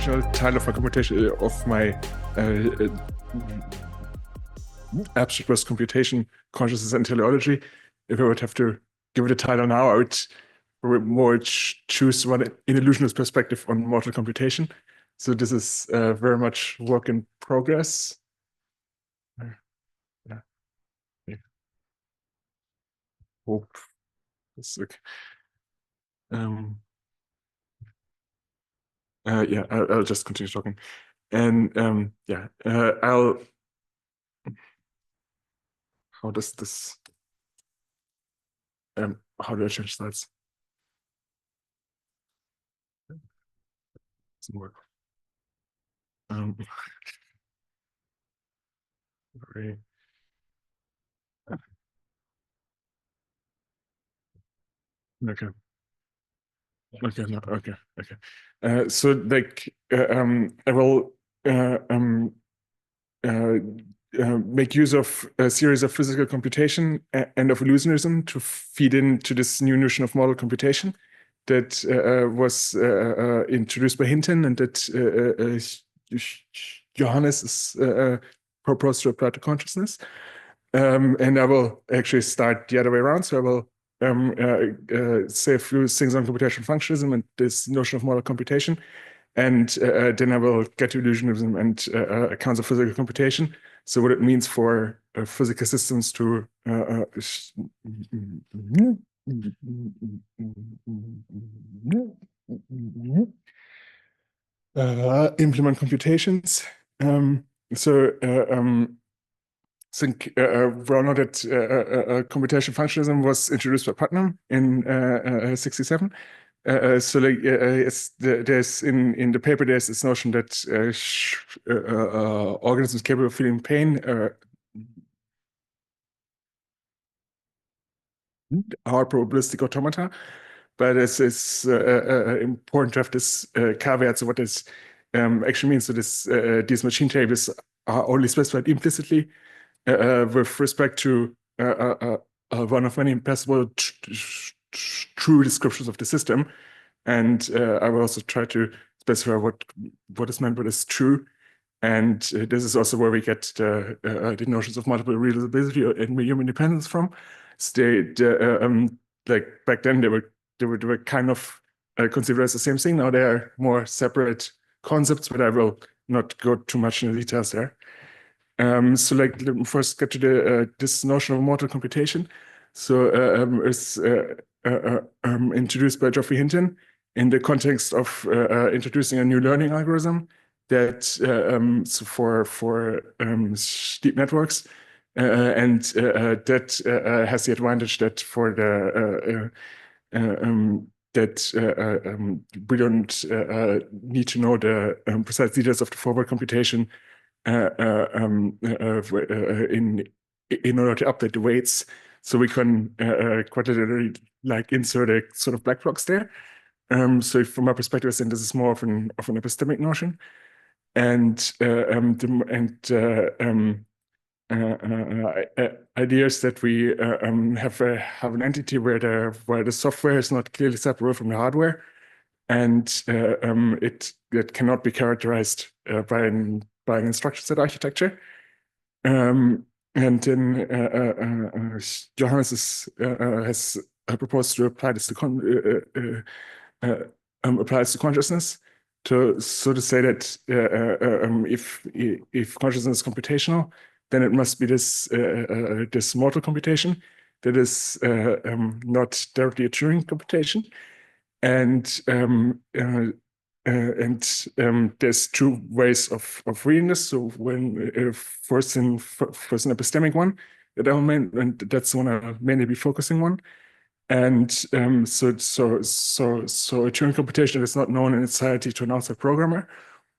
computational Teil of my computation of my abstract was computation, consciousness, and teleology. If I would have to give it a title now, I would more choose one in illusionist perspective on mortal computation. So this is very much work in progress. Yeah. Hope this okay. Yeah, I'll just continue talking, and yeah, how does this? How do I change slides? Doesn't work. Very. Okay. Okay. No, okay. Okay. So like, I will make use of a series of physical computation and of illusionism to feed into this new notion of model computation that was introduced by Hinton, and that Johannes is proposed to apply to consciousness. And I will actually start the other way around. So I will say a few things on computational functionalism and this notion of model computation. And then I will get to illusionism and accounts of physical computation. So what it means for physical systems to implement computations. Think well know that computational functionalism was introduced by Putnam in 1967. So like there's in the paper there's this notion that organisms capable of feeling pain are probabilistic automata, but it's important to have this caveat. So what this actually means. So these machine tables are only specified implicitly with respect to one of many possible true descriptions of the system. And I will also try to specify what is meant by this true. And this is also where we get the notions of multiple realizability and medium independence from. So like back then they were kind of considered as the same thing. Now they are more separate concepts, but I will not go too much into the details there. So like let me first get to this notion of mortal computation. So it's introduced by Geoffrey Hinton in the context of introducing a new learning algorithm that so for deep networks, and that has the advantage that for the we don't need to know the precise details of the forward computation in order to update the weights. So we can quite literally like insert a sort of black box there. So from my perspective, I think this is more of an epistemic notion, and ideas that we have an entity where the software is not clearly separable from the hardware, and it cannot be characterized by an instruction set architecture. And then Johannes has proposed to apply this to consciousness. To say that if consciousness is computational, then it must be this mortal computation that is not directly a Turing computation. And there's two ways of reading this. So when first an epistemic one, and that's the one I'll mainly be focusing on. And so a Turing computation is not known in its entirety to an outside programmer,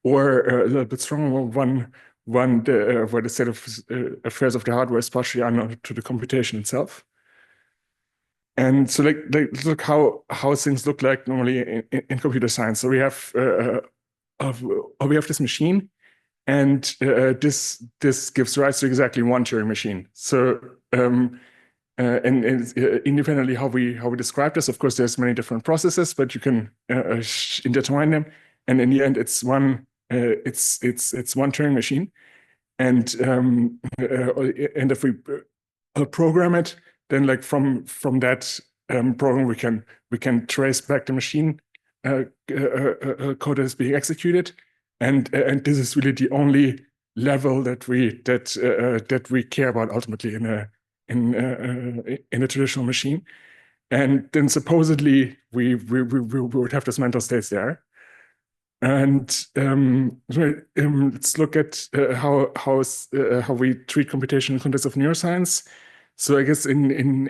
or a little bit stronger one where the state of affairs of the hardware is partially unknown to the computation itself. And so, like look how things look like normally in computer science. So we have this machine, and this gives rise to exactly one Turing machine. So and independently how we describe this, of course, there's many different processes, but you can intertwine them, and in the end, it's one Turing machine. And if we program it, then like from that program we can trace back the machine code that is being executed, and this is really the only level that we care about ultimately in a traditional machine. And then supposedly we would have this mental states there. And let's look at how we treat computation in the context of neuroscience. So I guess in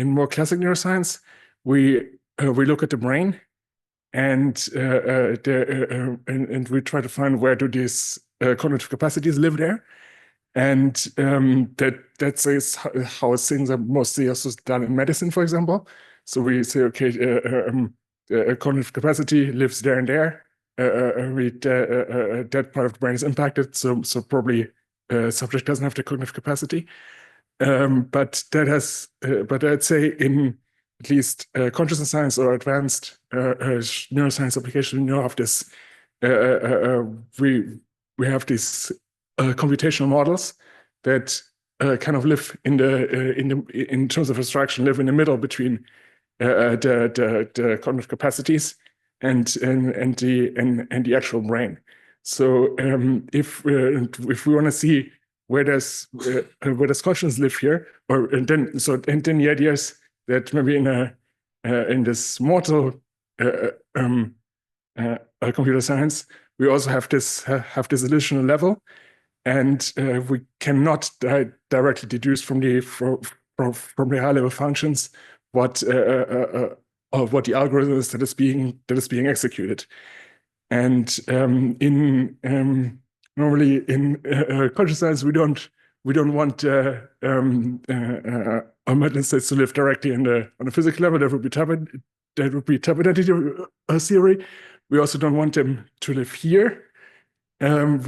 more classic neuroscience, we look at the brain, and we try to find where do these cognitive capacities live there, and that says how things are mostly also done in medicine, for example. So we say, okay, cognitive capacity lives there and there. That part of the brain is impacted, so probably subject doesn't have the cognitive capacity. But I'd say in at least consciousness science or advanced neuroscience application, we know of this. We have these computational models that kind of live in terms of abstraction, live in the middle between the cognitive capacities and the actual brain. So if we want to see where does consciousness live here, and then the idea is that maybe in this mortal computer science, we also have this additional level, and we cannot directly deduce from the high level functions what the algorithm is that is being executed. And normally in conscious science, we don't want our mental states to live directly on a physical level. That would be type identity theory. We also don't want them to live here. And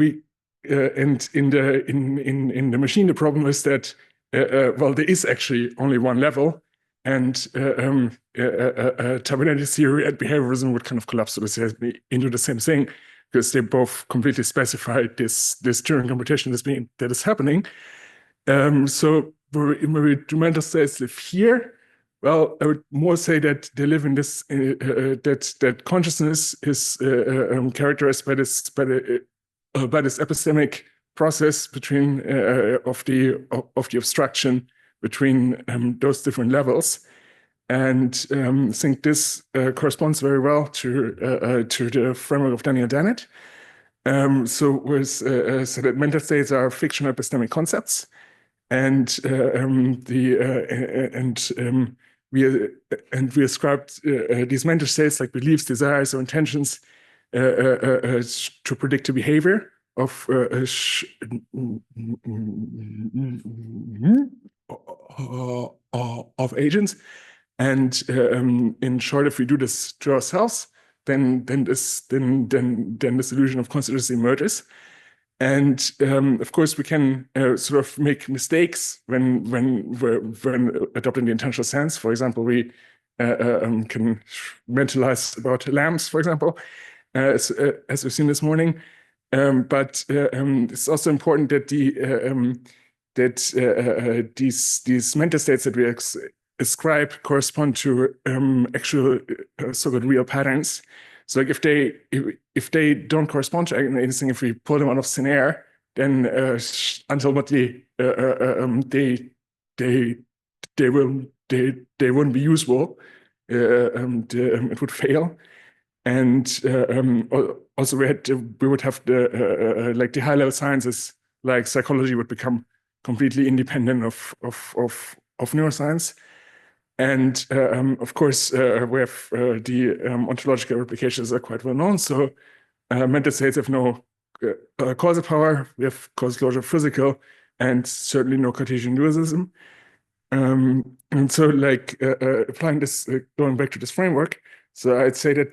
in the machine, the problem is that well, there is actually only one level, and type identity theory and behaviorism would kind of collapse into the same thing, because they both completely specify this Turing computation that is happening. So maybe do mental states live here? Well, I would more say that they live in this that consciousness is characterized by this epistemic process between of the abstraction between those different levels. And I think this corresponds very well to the framework of Daniel Dennett. So that mental states are fictional epistemic concepts, and we ascribed these mental states, like beliefs, desires, or intentions, to predict the behavior of agents. And in short, if we do this to ourselves, then this illusion of consistency emerges. And of course, we can sort of make mistakes when adopting the intentional sense. For example, we can mentalize about lamps, for example, as we've seen this morning. But it's also important that these mental states that we ascribe correspond to actual so-called real patterns. So like if they don't correspond to anything, if we pull them out of thin air, then ultimately they wouldn't be usable. It would fail. And also we would have like the high level sciences like psychology would become completely independent of neuroscience. And of course, we have the ontological replications are quite well known. So mental states have no causal power. We have causal closure physical, and certainly no Cartesian dualism. And so, like applying this, going back to this framework, so I'd say that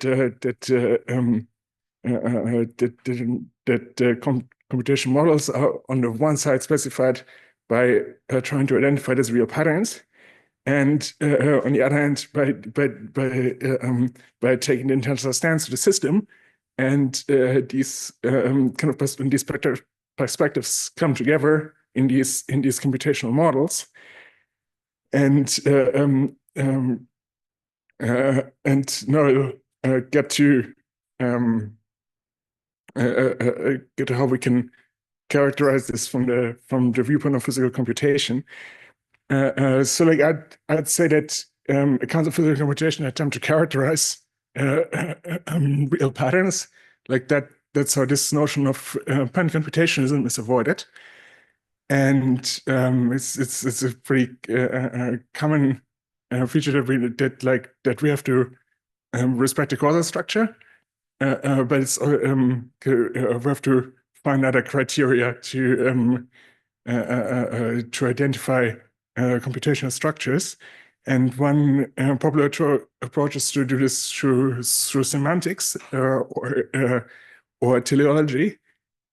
computation models are on the one side specified by trying to identify these real patterns. And on the other hand, by taking the intentional stance to the system, and these kind of these perspectives come together in these computational models, and now get to how we can characterize this from the viewpoint of physical computation. So like I'd say that accounts of physical computation attempt to characterize real patterns. Like that's how this notion of pan-computationism is avoided. And it's a pretty common feature that we have to respect the causal structure, but it's we have to find other criteria to identify computational structures. And one popular approach is to do this through semantics or teleology.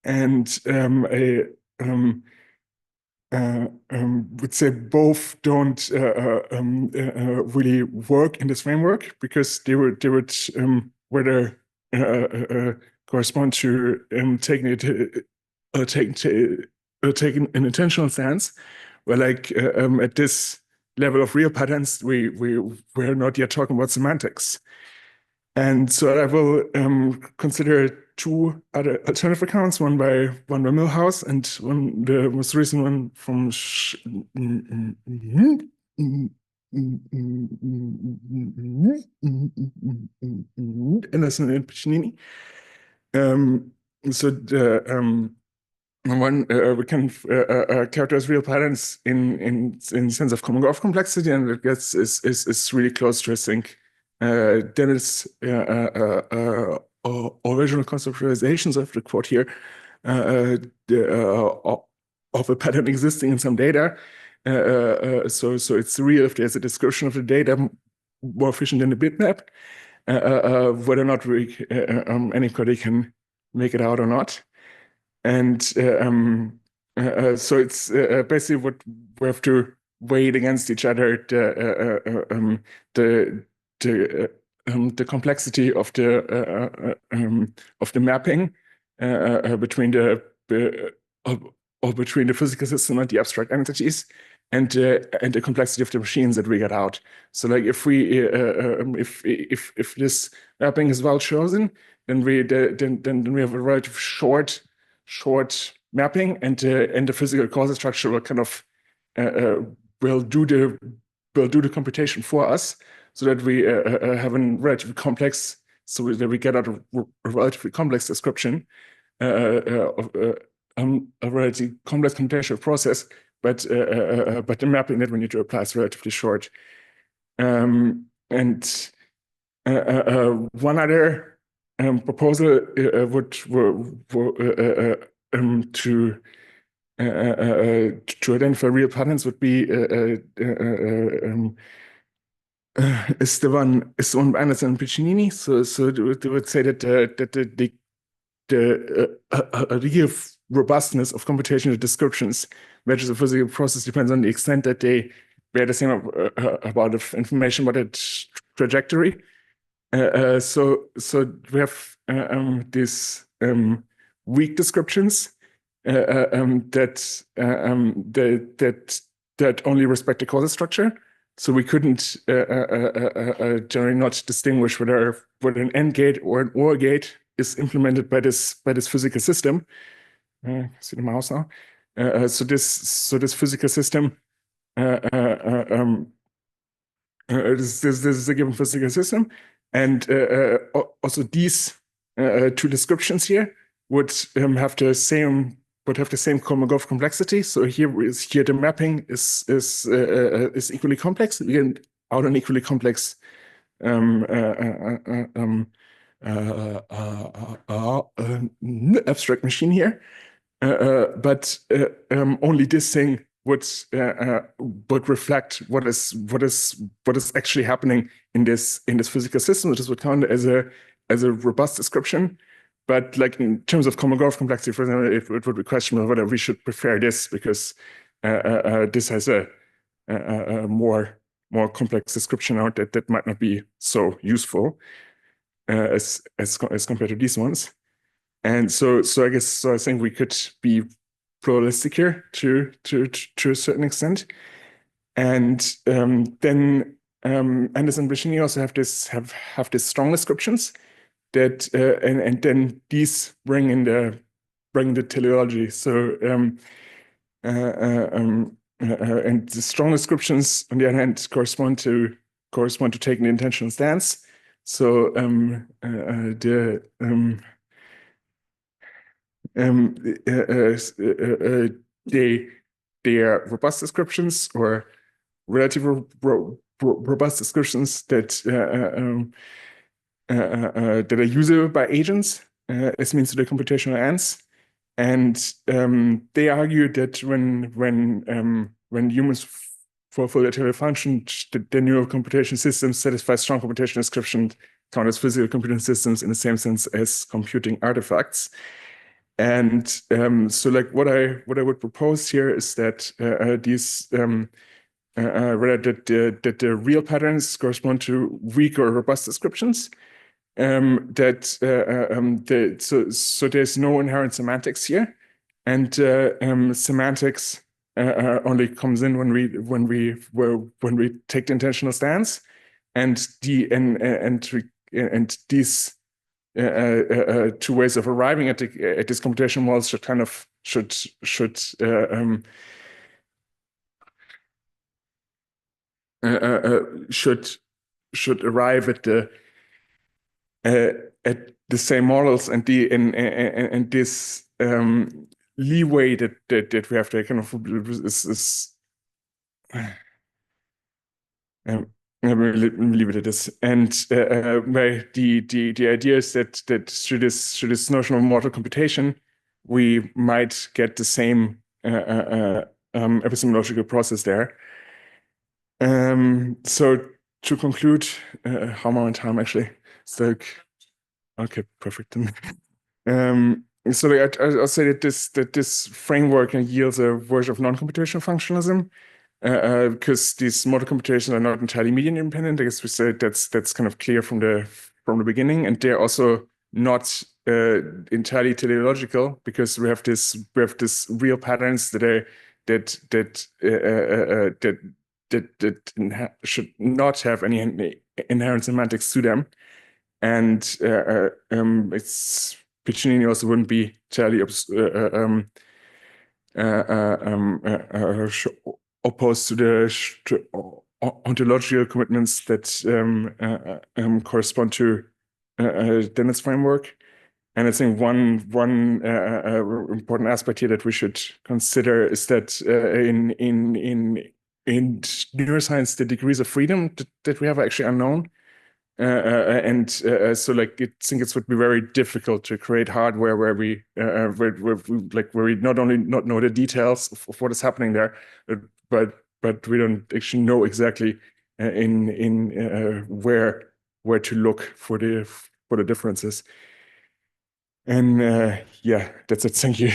And I would say both don't really work in this framework, because they would whether correspond to taking an intentional stance, where like at this level of real patterns, we're not yet talking about semantics. And so I will consider two other alternative accounts, one by Milhouse and the most recent one from Anderson and Piccinini. So the one we can characterize real patterns in sense of Kolmogorov complexity, and it gets is really close to, I think, Dennis' original conceptualizations of the quote here of a pattern existing in some data. So it's real if there's a description of the data more efficient than the bitmap, whether or not anybody can make it out or not. And so it's basically what we have to weigh it against each other, the complexity of the mapping between the physical system and the abstract entities, and the complexity of the machines that we get out. So like if we if this mapping is well chosen, then we have a relatively short mapping, and the physical causal structure will kind of will do the computation for us, so that we have a relatively complex, so that we get out a relatively complex description of a relatively complex computational process, but the mapping that we need to apply is relatively short. And one other proposal to identify real patterns would be is the one by Anderson and Piccinini. So they would say that the degree of robustness of computational descriptions measures a physical process depends on the extent that they bear the same amount of information about its trajectory. So we have these weak descriptions that only respect the causal structure. So we couldn't generally not distinguish whether an AND gate or an OR gate is implemented by this physical system. See the mouse now. So this physical system. This is a given physical system, and also these two descriptions here would have the same Kolmogorov complexity. So here the mapping is equally complex. We get out an equally complex abstract machine here, but only this thing would reflect what is actually happening in this physical system, which is what count as a robust description. But like in terms of Kolmogorov complexity, for example, it would be questionable whether we should prefer this, because this has a more complex description out that might not be so useful. as compared to these ones. And so I think we could be pluralistic here to a certain extent. And then Anderson and Piccinini also have this strong descriptions that and then these bring in the teleology. So and the strong descriptions on the other hand correspond to taking the intentional stance. So they are robust descriptions or relatively robust descriptions that that are usable by agents as means to the computational ends. And they argue that when humans fulfill their teleological function, the neural computation systems satisfy strong computational description count as physical computing systems in the same sense as computing artifacts. And so like what I would propose here is that these that the real patterns correspond to weak or robust descriptions. So there's no inherent semantics here, and semantics only comes in when we take the intentional stance, and these two ways of arriving at this computational model should kind of should arrive at the same models and this leeway that we have to kind of is let me leave it at this. And the idea is that through this notion of model computation, we might get the same epistemological process there. So to conclude, how am I on time actually? So okay, perfect. So like, I'll say that this framework yields a version of non-computational functionalism. Because these model computations are not entirely median independent. I guess we said that's kind of clear from the beginning, and they're also not entirely teleological because we have this real patterns that should not have any inherent semantics to them, and it's Piccinini also wouldn't be entirely opposed to the ontological commitments that correspond to Dennis framework. And I think one important aspect here that we should consider is that in neuroscience, the degrees of freedom that we have are actually unknown. So like I think it would be very difficult to create hardware where we not only not know the details of what is happening there, but we don't actually know exactly where to look for the differences. And yeah, that's it. Thank you.